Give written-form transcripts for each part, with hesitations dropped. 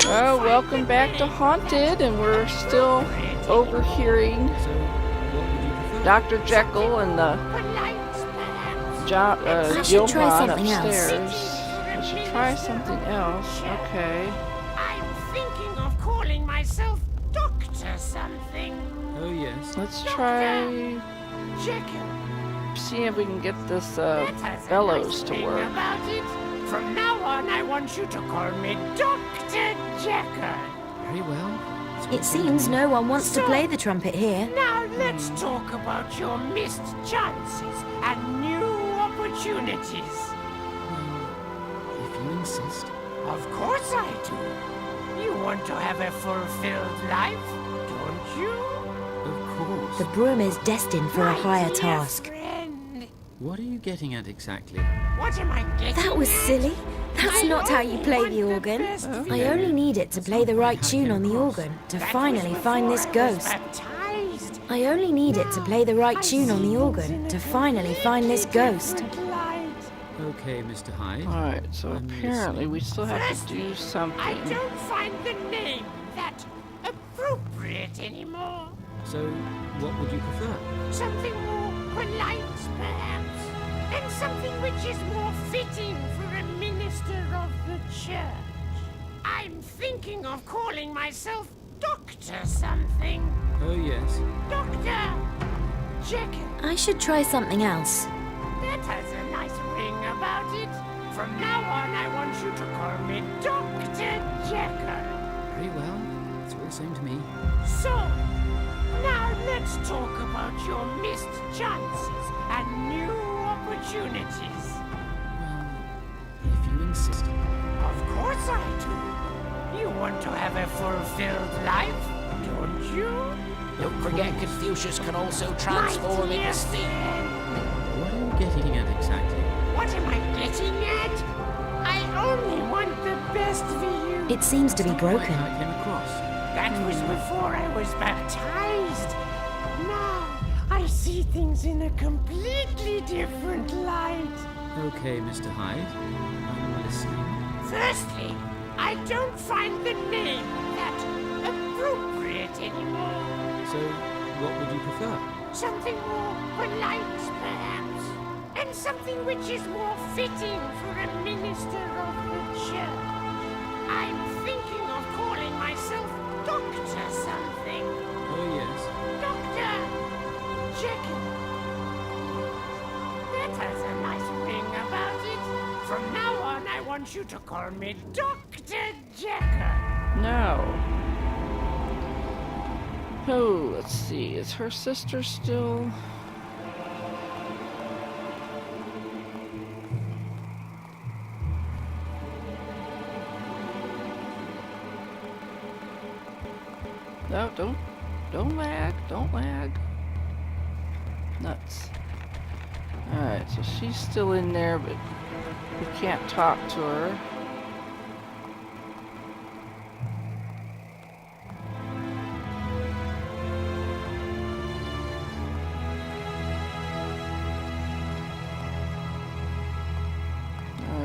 Oh, welcome back to Haunted, and we're still overhearing Dr. Jekyll and the I should try Johann something else. upstairs. We should try something else. Okay. I'm thinking of calling myself Doctor something. Oh, yes. Let's try Jekyll. see if we can get this That has a bellows nice to ring work. about it. From now on, I want you to call me Dr. Jekyll. Very well. It seems no one wants to play the trumpet here. Now let's talk about your missed chances and new opportunities. Well, if you insist. Of course I do. You want to have a fulfilled life, don't you? Of course. The broom is destined for a My higher dear task. friend. What are you getting at exactly? What am I getting That was at? silly. That's I not how you only play want the organ. best I for you. only need it to play the right tune on the organ to That finally was find this before I was ghost. baptized. I only need it to play the right tune on the organ to finally find this ghost. Okay, Mr. Hyde. Alright, so I'm apparently we still have to Firstly, do I something. don't find the name that appropriate anymore. So, what would you prefer? Something more polite, perhaps, and something which is more fitting for a minister of the church. I'm thinking of calling myself Doctor something. Oh, yes. Doctor Jekyll. I should try something else. That has a nice ring about it. From now on, I want you to call me Dr. Jekyll. Very well. It's all the same to me. So, now let's talk about your missed chances and new opportunities. Well, if you insist. Of course I do. You want to have a fulfilled life, don't you? Don't forget Confucius can also transform My dear into steam. friend, What are you getting at exactly? what am I getting at? I only want the best for you. It seems to be Quite broken. how I came across. That was before I was baptized. Now I see things in a completely different light. Okay, Mr. Hyde. I'm listening. Firstly, I don't find the name that appropriate anymore. So, what would you prefer? Something more polite, perhaps, and something which is more fitting for a minister of the church. I'm thinking of calling myself Doctor something. Oh, yes. Doctor Jekyll. That has a nice ring about it. From now on, I want you to call me Dr. Jekyll. No. Oh, let's see. Is her sister still? No, don't lag, don't lag. Nuts. Alright, so she's still in there, but we can't talk to her.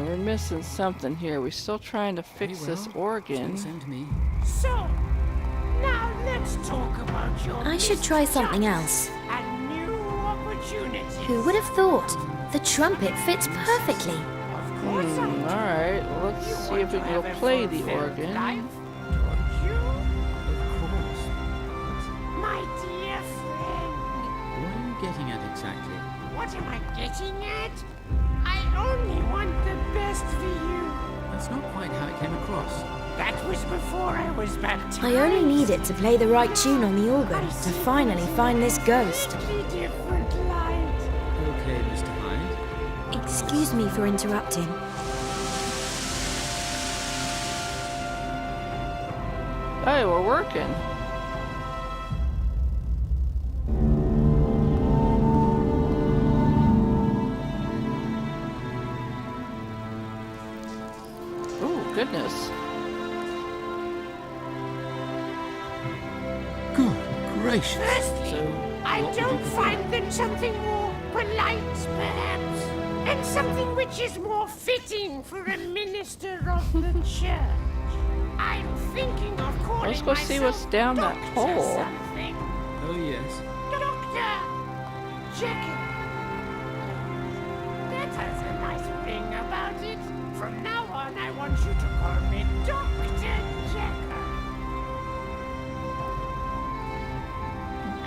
We're missing something here. We're still trying to fix Very well. this It's all organ. the same to me. So, now let's talk about your I should try something else. and new opportunities. Who would have thought? The trumpet fits perfectly. Of course I do. Alright, well, let's You see want if we to can have go a play the fulfilled organ. life, don't you? Of course. My dear friend, What are you getting at exactly? what am I getting at? I only want the best for you. That's not quite how it came across. That was before I was baptized. I only need it to play the right tune on the organ to finally find this ghost. Completely different light. Okay, Mr. Hyde. Excuse me for interrupting. Hey, we're working. Oh, goodness. Good gracious. Firstly, So, I what would you don't prefer? find them something more polite, perhaps, and something which is more fitting for a minister of the church. I'm Let's go see what's down that hole. Something. Oh, yes. Doctor Jekyll. That has a nice ring about it. From now on, I want you to call me Dr. Jekyll.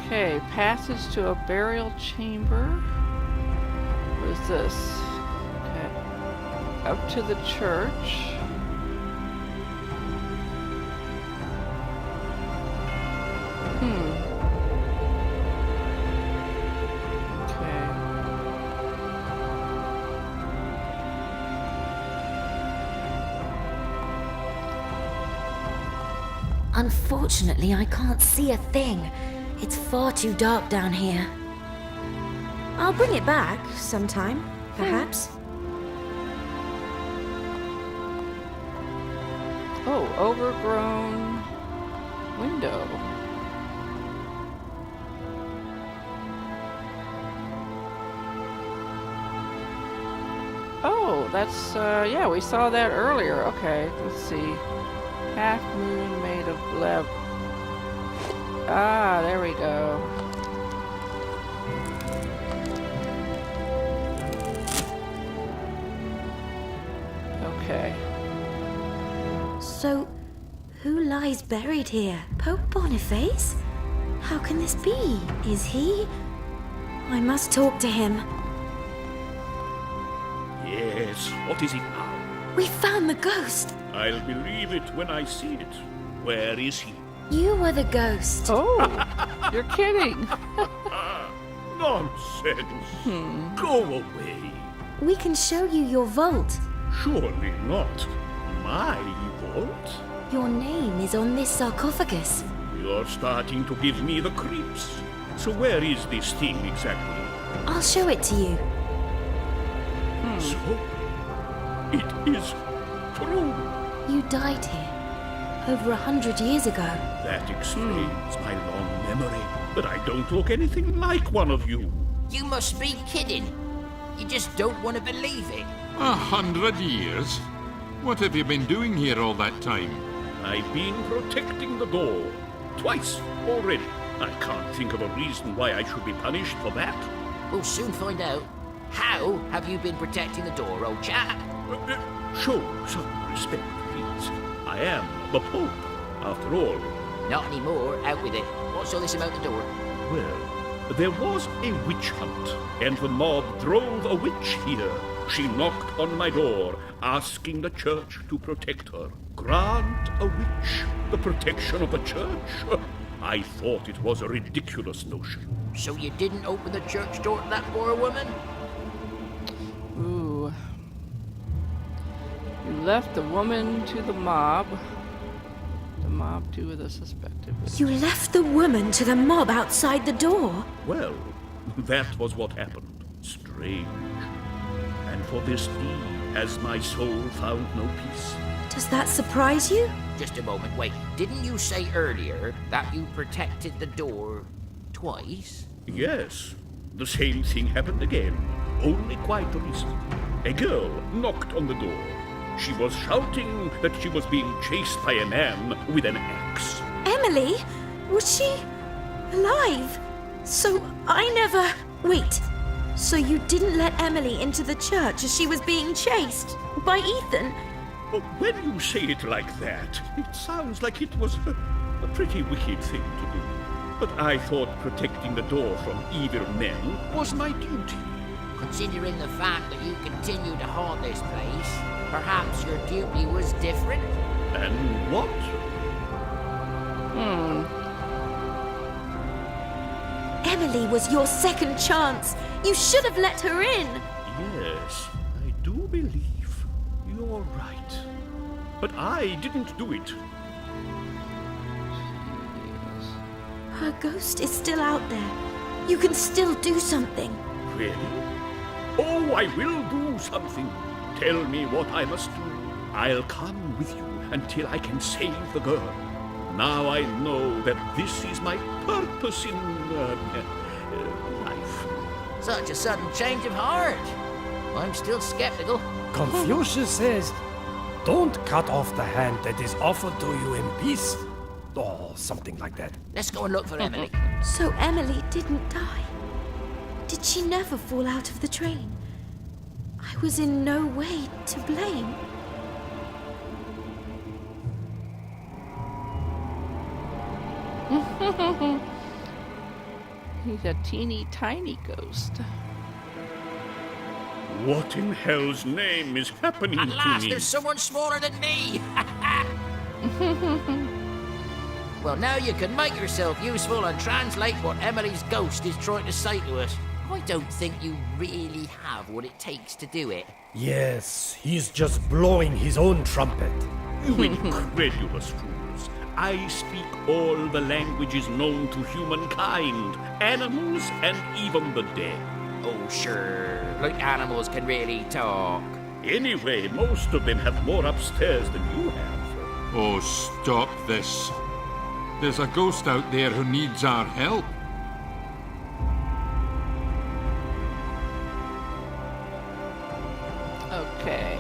Okay, passage to a burial chamber. What is this? Okay. Up to the church. Okay. Unfortunately, I can't see a thing. It's far too dark down here. I'll bring it back sometime, perhaps. Oh, overgrown window. Oh, that's, yeah, we saw that earlier. Okay, let's see. Half moon made of lead. Ah, there we go. Okay. So, who lies buried here? Pope Boniface? How can this be? Is he? I must talk to him. Yes, what is it now? We found the ghost. I'll believe it when I see it. Where is he? You were the ghost. Oh, you're kidding. Nonsense. Go away. We can show you your vault. Surely not. My vault? Your name is on this sarcophagus. You're starting to give me the creeps. So where is this thing exactly? I'll show it to you. So, it is true. You died here over 100 years ago. That explains my long memory. But I don't look anything like one of you. You must be kidding. You just don't want to believe it. 100 years? What have you been doing here all that time? I've been protecting the door. Twice already. I can't think of a reason why I should be punished for that. We'll soon find out. How have you been protecting the door, old chap? Show some respect, please. I am the Pope, after all. Not anymore. Out with it. What's all this about the door? Well, there was a witch hunt, and the mob drove a witch here. She knocked on my door, asking the church to protect her. Grant a witch the protection of the church? I thought it was a ridiculous notion. So you didn't open the church door to that poor woman? Ooh. You left the woman to the mob. The mob to the suspected witch. You left the woman to the mob outside the door? Well, that was what happened. Strange. And for this deed has my soul found no peace. Does that surprise you? Just a moment, wait. Didn't you say earlier that you protected the door twice? Yes, the same thing happened again, only quite recent. A girl knocked on the door. She was shouting that she was being chased by a man with an axe. Emily? Was she alive? So I never... Wait. So you didn't let Emily into the church as she was being chased by Ethan? Oh, when you say it like that, it sounds like it was a pretty wicked thing to do. But I thought protecting the door from evil men was my duty. Considering the fact that you continue to haunt this place, perhaps your duty was different? And what? Emily was your second chance. You should have let her in. Yes, I do believe you're right. But I didn't do it. Her ghost is still out there. You can still do something. Really? Oh, I will do something. Tell me what I must do. I'll come with you until I can save the girl. Now I know that this is my purpose in life. Such a sudden change of heart. I'm still skeptical. Confucius says, don't cut off the hand that is offered to you in peace. or something like that. Let's go and look for Emily. So Emily didn't die. Did she never fall out of the train? I was in no way to blame. He's a teeny tiny ghost. What in hell's name is happening At to last, me? there's someone smaller than me! Well, now you can make yourself useful and translate what Emily's ghost is trying to say to us. I don't think you really have what it takes to do it. Yes, he's just blowing his own trumpet. You incredulous fools. I speak all the languages known to humankind, animals, and even the dead. Oh, sure. Like animals can really talk. Anyway, most of them have more upstairs than you have. Oh, stop this. There's a ghost out there who needs our help. Okay.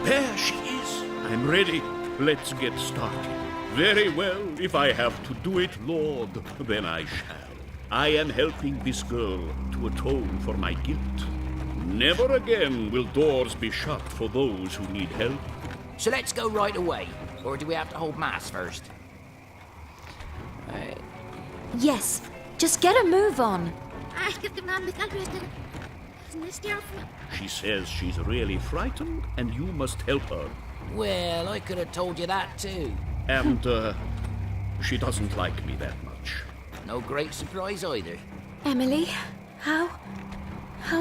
There she is. I'm ready. Let's get started. Very well. If I have to do it, Lord, then I shall. I am helping this girl to atone for my guilt. Never again will doors be shut for those who need help. So let's go right away. Or do we have to hold mass first? Alright. Yes, just get a move on. She says she's really frightened and you must help her. Well, I could have told you that too. And, she doesn't like me that much. No great surprise either. Emily, how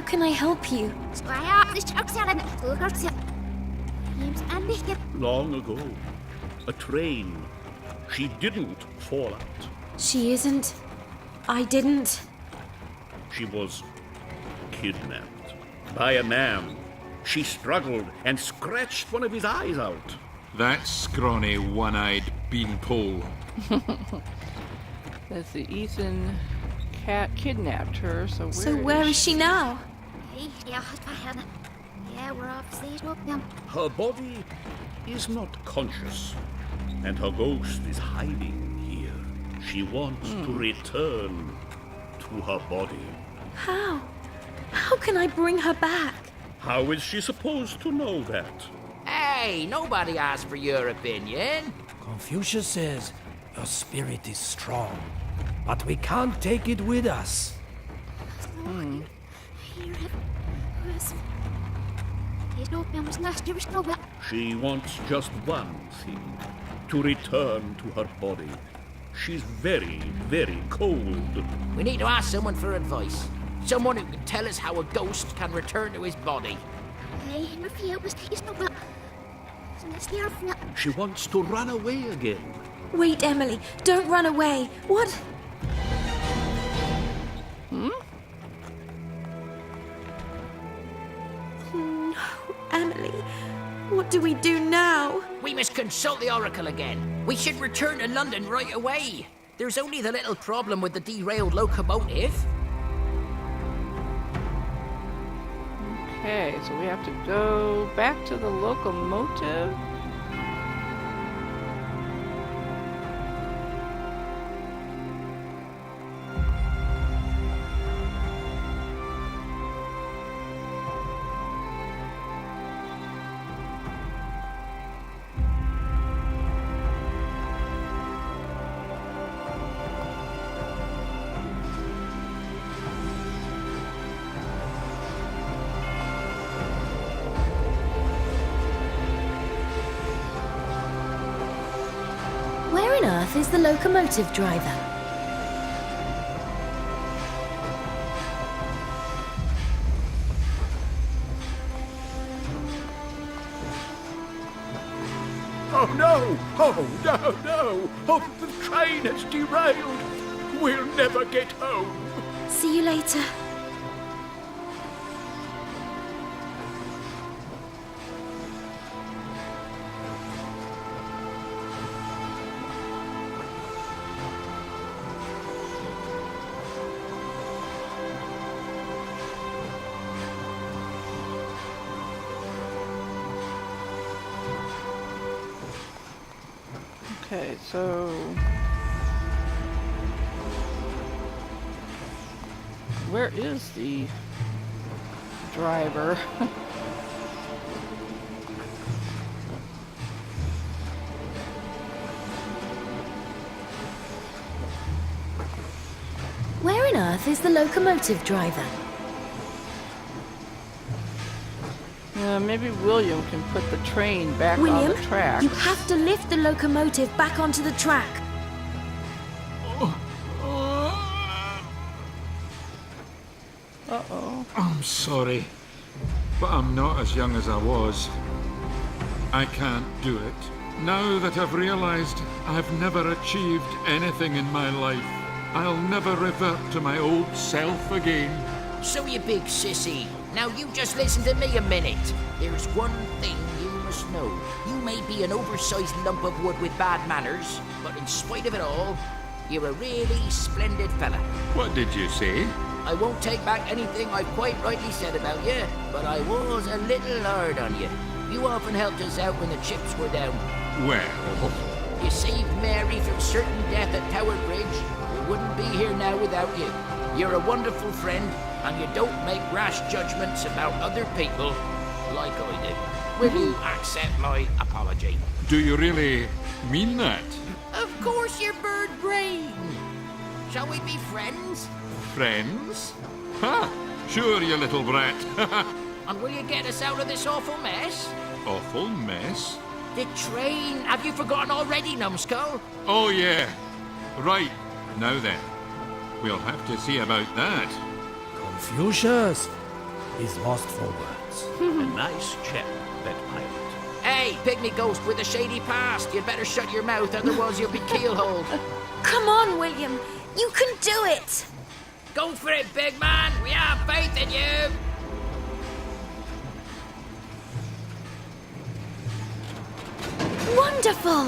can I help you? Long ago, a train. She didn't fall out. She isn't. I didn't. She was kidnapped by a man. She struggled and scratched one of his eyes out. That scrawny, one-eyed beanpole. That's the Ethan cat kidnapped her, so Where is she now? Her body is not conscious, and her ghost is hiding here. She wants to return to her body. How? How can I bring her back? How is she supposed to know that? Hey, nobody asked for your opinion. Confucius says your spirit is strong, but we can't take it with us. She wants just one thing, to return to her body. She's very, very cold. We need to ask someone for advice. Someone who can tell us how a ghost can return to his body. She wants to run away again. Wait, Emily, don't run away. What? No, Emily, what do we do now? We must consult the Oracle again. We should return to London right away. There's only the little problem with the derailed locomotive. Okay, so we have to go back to the locomotive. Where on earth is the locomotive driver? Oh no! Oh no, no! Oh, the train has derailed! We'll never get home. See you later. Okay, so where is the driver? Where on earth is the locomotive driver? Maybe William can put the train back on William, the tracks. you have to lift the locomotive back onto the track. Uh-oh. I'm sorry, but I'm not as young as I was. I can't do it. Now that I've realized I've never achieved anything in my life, I'll never revert to my old self again. So you big sissy. Now you just listen to me a minute. There's one thing you must know. You may be an oversized lump of wood with bad manners, but in spite of it all, you're a really splendid fella. What did you say? I won't take back anything I've quite rightly said about you, but I was a little hard on you. You often helped us out when the chips were down. Well, You saved Mary from certain death at Tower Bridge. We wouldn't be here now without you. You're a wonderful friend, and you don't make rash judgments about other people like I do. Will you accept my apology? do you really mean that? Of course, your bird brain. Shall we be friends? Friends? Ha! Sure, you little brat. And will you get us out of this awful mess? Awful mess. The train. Have you forgotten already, numbskull? Oh, yeah. Right. Now then, we'll have to see about that. Confucius is lost for words. A nice chap, that pilot. Hey, pygmy ghost with a shady past. You'd better shut your mouth, otherwise you'll be keelholed. Come on, William. You can do it. Go for it, big man. We have faith in you. Wonderful.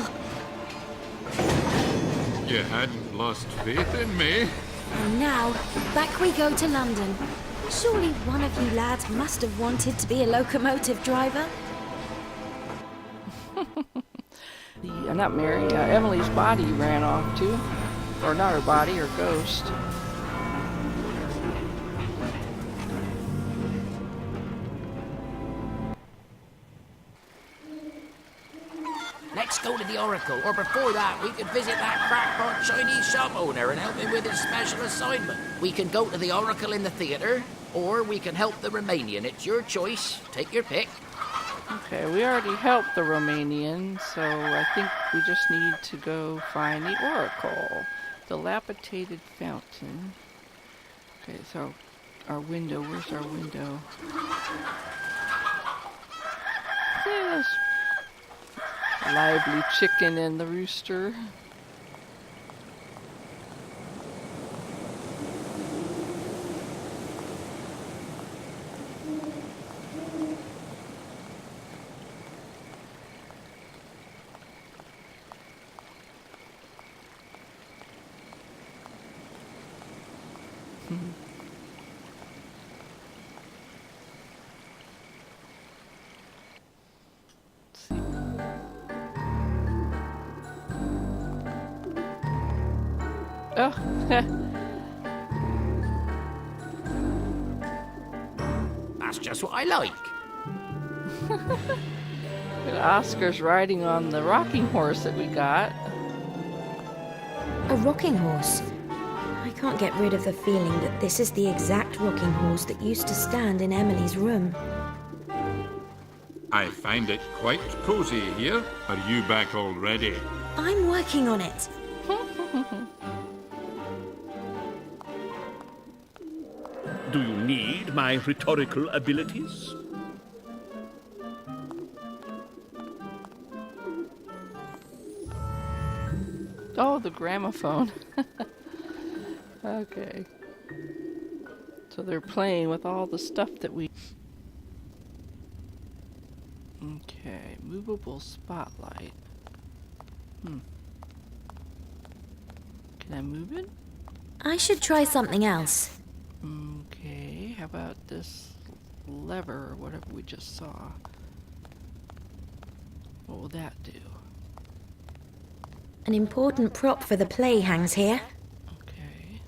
You hadn't lost faith in me. And now, back we go to London. Surely one of you lads must have wanted to be a locomotive driver. Not Mary, Emily's body ran off too. Or not her body, her ghost. Let's go to the Oracle, or before that, we could visit that crackpot Chinese shop owner and help him with his special assignment. We can go to the Oracle in the theater, or we can help the Romanian. It's your choice. Take your pick. Okay, we already helped the Romanian, so I think we just need to go find the Oracle. Dilapidated fountain. Okay, so our window, where's our window? Yes. Lively chicken and the rooster. Oh, That's just what I like. Oscar's riding on the rocking horse that we got. A rocking horse. I can't get rid of the feeling that this is the exact rocking horse that used to stand in Emily's room. I find it quite cozy here. Are you back already? I'm working on it. Do you need my rhetorical abilities? Oh, the gramophone. Okay. So they're playing with all the stuff that we... Okay, movable spotlight. Can I move it? I should try something else. Okay, how about this lever or whatever we just saw? What will that do? An important prop for the play hangs here. Okay.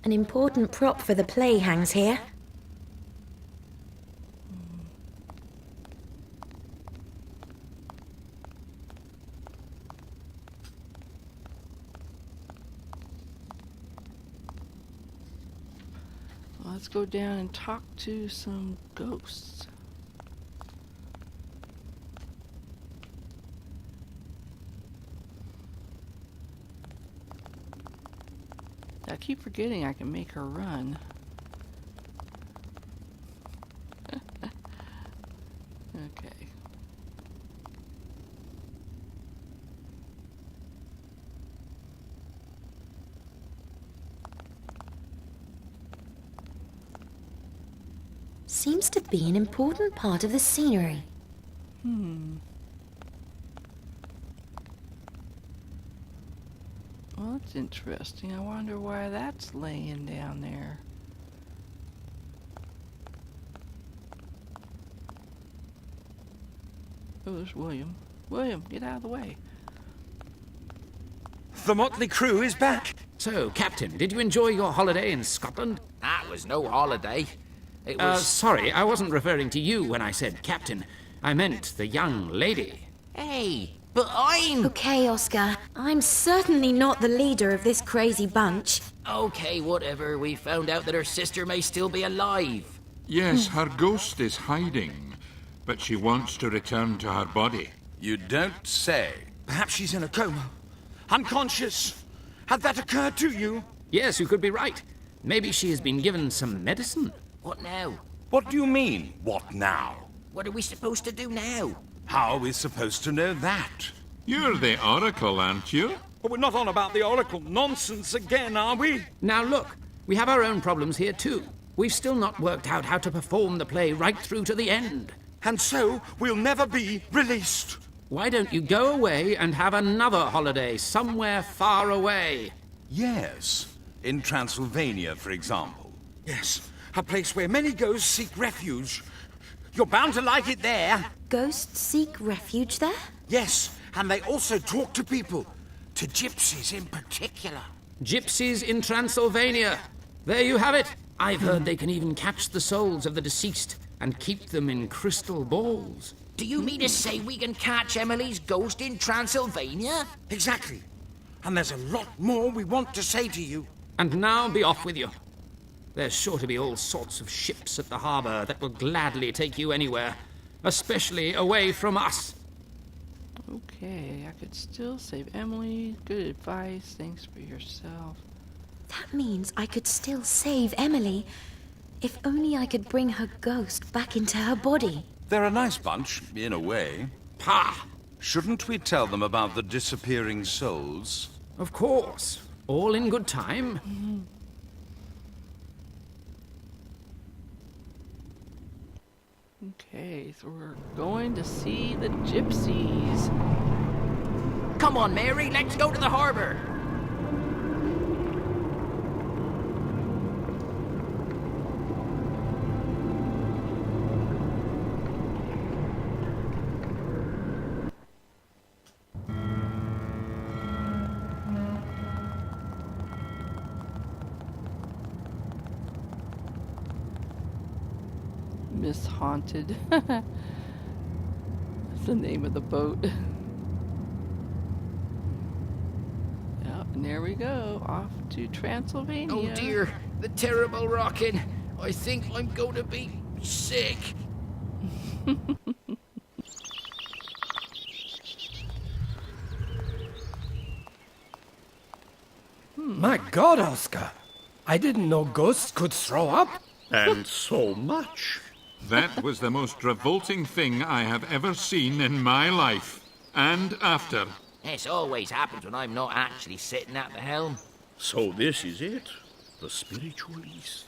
An important prop for the play hangs here. Let's go down and talk to some ghosts. I keep forgetting I can make her run. Okay. Seems to be an important part of the scenery. Well, that's interesting. I wonder why that's laying down there. Oh, there's William. William, get out of the way. The motley crew is back. So, Captain, did you enjoy your holiday in Scotland? That was no holiday. It was... sorry, I wasn't referring to you when I said Captain. I meant the young lady. Hey, but I'm... Okay, Oscar. I'm certainly not the leader of this crazy bunch. Okay, whatever. We found out that her sister may still be alive. Yes, her ghost is hiding, but she wants to return to her body. You don't say. Perhaps she's in a coma. Unconscious. Had that occurred to you? Yes, you could be right. Maybe she has been given some medicine. What now? What do you mean, what now? What are we supposed to do now? How are we supposed to know that? You're the Oracle, aren't you? But we're not on about the Oracle nonsense again, are we? Now look, we have our own problems here too. We've still not worked out how to perform the play right through to the end. And so, we'll never be released. Why don't you go away and have another holiday somewhere far away? Yes. In Transylvania, for example. Yes, a place where many ghosts seek refuge. You're bound to like it there. Ghosts seek refuge there? Yes, and they also talk to people. To gypsies in particular. Gypsies in Transylvania. There you have it. I've heard they can even catch the souls of the deceased and keep them in crystal balls. Do you mean to say we can catch Emily's ghost in Transylvania? Exactly. And there's a lot more we want to say to you. And now be off with you. There's sure to be all sorts of ships at the harbor that will gladly take you anywhere, especially away from us. Okay, I could still save Emily. Good advice. Thanks for yourself. That means I could still save Emily. If only I could bring her ghost back into her body. They're a nice bunch, in a way. Pah! Shouldn't we tell them about the disappearing souls? Of course. All in good time. Okay, so we're going to see the gypsies. Come on, Mary, let's go to the harbor. Miss Haunted. That's the name of the boat. Yep, and there we go. Off to Transylvania. Oh dear, the terrible rocking. I think I'm going to be sick. My God, Oscar! I didn't know ghosts could throw up. And so much. That was the most revolting thing I have ever seen in my life. And after. This always happens when I'm not actually sitting at the helm. So this is it, the spiritual East.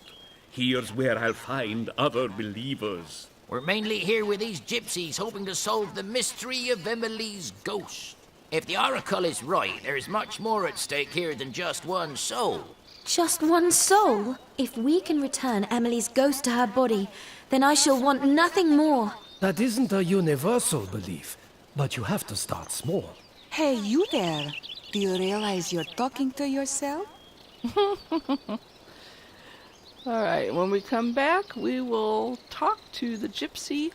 Here's where I'll find other believers. We're mainly here with these gypsies, hoping to solve the mystery of Emily's ghost. If the oracle is right, there's much more at stake here than just one soul. Just one soul? If we can return Emily's ghost to her body, then I shall want nothing more. That isn't a universal belief, but you have to start small. Hey, you there. Do you realize you're talking to yourself? All right, when we come back, we will talk to the gypsy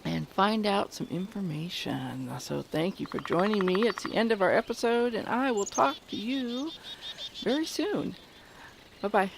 and find out some information. So thank you for joining me. It's the end of our episode, and I will talk to you very soon. Bye-bye.